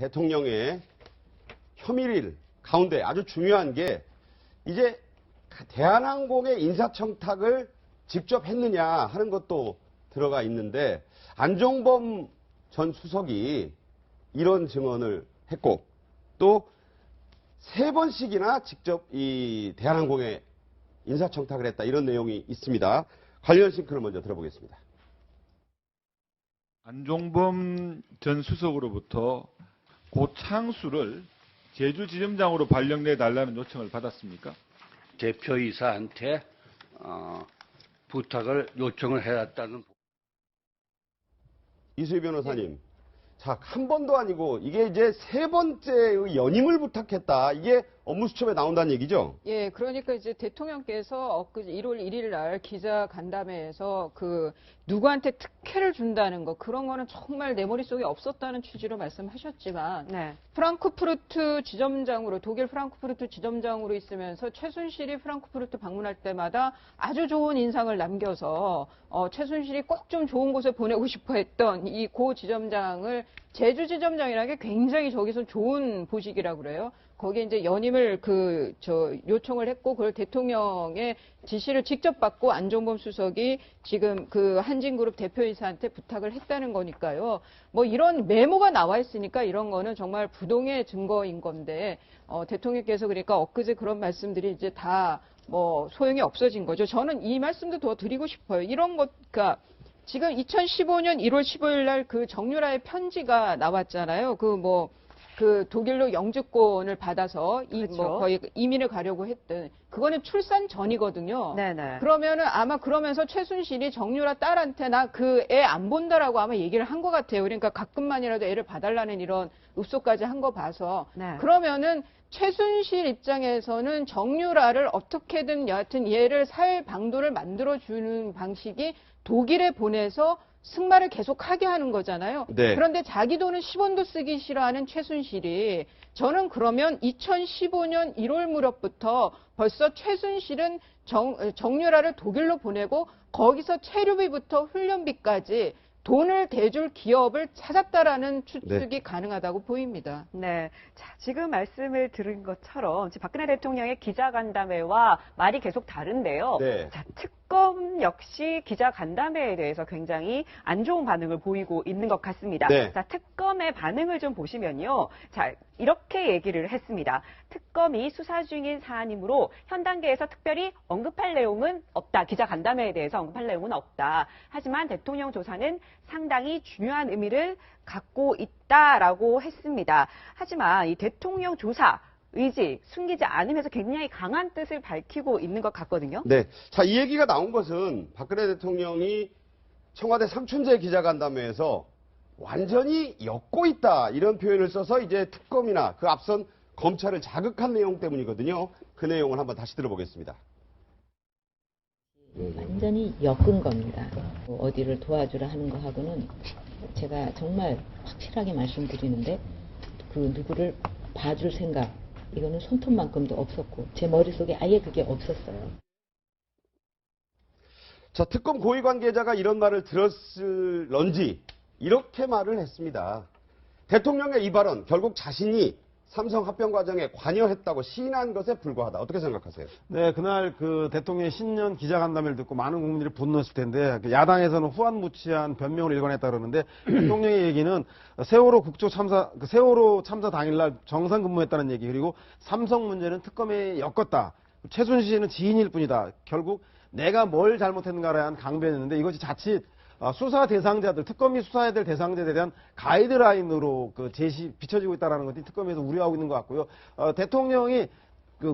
대통령의 혐의일 가운데 아주 중요한 게 이제 대한항공의 인사청탁을 직접 했느냐 하는 것도 들어가 있는데 안종범 전 수석이 이런 증언을 했고 또 3번씩이나 직접 이 대한항공에 인사청탁을 했다 이런 내용이 있습니다. 관련 싱크를 먼저 들어보겠습니다. 안종범 전 수석으로부터 고창수를 제주지점장으로 발령내 달라는 요청을 받았습니까? 대표이사한테 부탁을 요청을 해왔다는. 이수희 변호사님, 자, 한 번도 아니고 이게 이제 3번째의 연임을 부탁했다. 이게 업무수첩에 나온다는 얘기죠? 예, 그러니까 이제 대통령께서 엊그제 1월 1일 날 기자 간담회에서 누구한테 특혜를 준다는 거 그런 거는 정말 내 머릿속에 없었다는 취지로 말씀하셨지만 네. 프랑크푸르트 지점장으로 독일 프랑크푸르트 지점장으로 있으면서 최순실이 프랑크푸르트 방문할 때마다 아주 좋은 인상을 남겨서 최순실이 꼭 좀 좋은 곳에 보내고 싶어 했던 이 고 지점장을 제주 지점장이라는 게 굉장히 저기서 좋은 보직이라고 그래요. 거기에 이제 연임을 요청을 했고 그걸 대통령의 지시를 직접 받고 안종범 수석이 지금 한진그룹 대표이사한테 부탁을 했다는 거니까요. 뭐 이런 메모가 나와 있으니까 이런 거는 정말 부동의 증거인 건데 대통령께서 그러니까 엊그제 그런 말씀들이 이제 다 뭐 소용이 없어진 거죠. 저는 이 말씀도 더 드리고 싶어요. 이런 것, 그러니까 지금 2015년 1월 15일 날 정유라의 편지가 나왔잖아요. 독일로 영주권을 받아서 그렇죠. 거의 이민을 가려고 했던 그거는 출산 전이거든요. 네네. 그러면은 아마 그러면서 최순실이 정유라 딸한테 나 그 애 안 본다라고 아마 얘기를 한 것 같아요. 그러니까 가끔만이라도 애를 봐달라는 이런 읍소까지 한 거 봐서 네. 그러면은 최순실 입장에서는 정유라를 어떻게든 여하튼 얘를 살 방도를 만들어주는 방식이 독일에 보내서 승마를 계속하게 하는 거잖아요. 네. 그런데 자기 돈은 10원도 쓰기 싫어하는 최순실이 저는 그러면 2015년 1월 무렵부터 벌써 최순실은 정유라를 독일로 보내고 거기서 체류비부터 훈련비까지 돈을 대줄 기업을 찾았다라는 추측이 가능하다고 보입니다. 네. 자, 지금 말씀을 들은 것처럼 박근혜 대통령의 기자간담회와 말이 계속 다른데요. 네. 자, 특검 역시 기자간담회에 대해서 굉장히 안 좋은 반응을 보이고 있는 것 같습니다. 네. 자, 특검의 반응을 좀 보시면요. 자, 이렇게 얘기를 했습니다. 특검이 수사 중인 사안이므로 현 단계에서 특별히 언급할 내용은 없다. 기자간담회에 대해서 언급할 내용은 없다. 하지만 대통령 조사는 상당히 중요한 의미를 갖고 있다라고 했습니다. 하지만 이 대통령 조사 의지 숨기지 않으면서 굉장히 강한 뜻을 밝히고 있는 것 같거든요. 네. 자, 이 얘기가 나온 것은 박근혜 대통령이 청와대 삼춘재 기자간담회에서 완전히 엮고 있다 이런 표현을 써서 이제 특검이나 그 앞선 검찰을 자극한 내용 때문이거든요. 그 내용을 한번 다시 들어보겠습니다. 완전히 엮은 겁니다. 어디를 도와주라 하는 거하고는 제가 정말 확실하게 말씀드리는데 누구를 봐줄 생각 이거는 손톱만큼도 없었고 제 머릿속에 아예 그게 없었어요. 자, 특검 고위 관계자가 이런 말을 들었을런지 이렇게 말을 했습니다. 대통령의 이 발언 결국 자신이 삼성 합병 과정에 관여했다고 시인한 것에 불과하다. 어떻게 생각하세요? 네, 그날 대통령의 신년 기자간담회를 듣고 많은 국민들이 분노했을 텐데 야당에서는 후한무치한 변명을 일관했다 그러는데 대통령의 얘기는 세월호 세월호 참사 당일날 정상 근무했다는 얘기 그리고 삼성 문제는 특검에 엮었다. 최순실은 지인일 뿐이다. 결국 내가 뭘 잘못했는가에 대한 강변이었는데 이것이 자칫 수사 대상자들, 특검이 수사해야 될 대상자들에 대한 가이드라인으로 비춰지고 있다는 것이 특검에서 우려하고 있는 것 같고요. 대통령이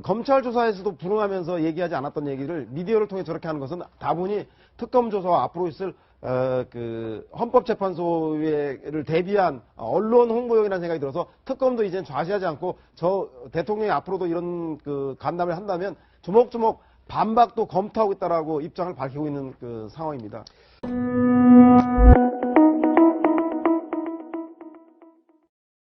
검찰 조사에서도 불응하면서 얘기하지 않았던 얘기를 미디어를 통해 저렇게 하는 것은 다분히 특검 조사와 앞으로 있을 헌법재판소를 대비한 언론 홍보용이라는 생각이 들어서 특검도 이젠 좌시하지 않고 대통령이 앞으로도 이런 간담회를 한다면 조목조목 반박도 검토하고 있다라고 입장을 밝히고 있는 상황입니다.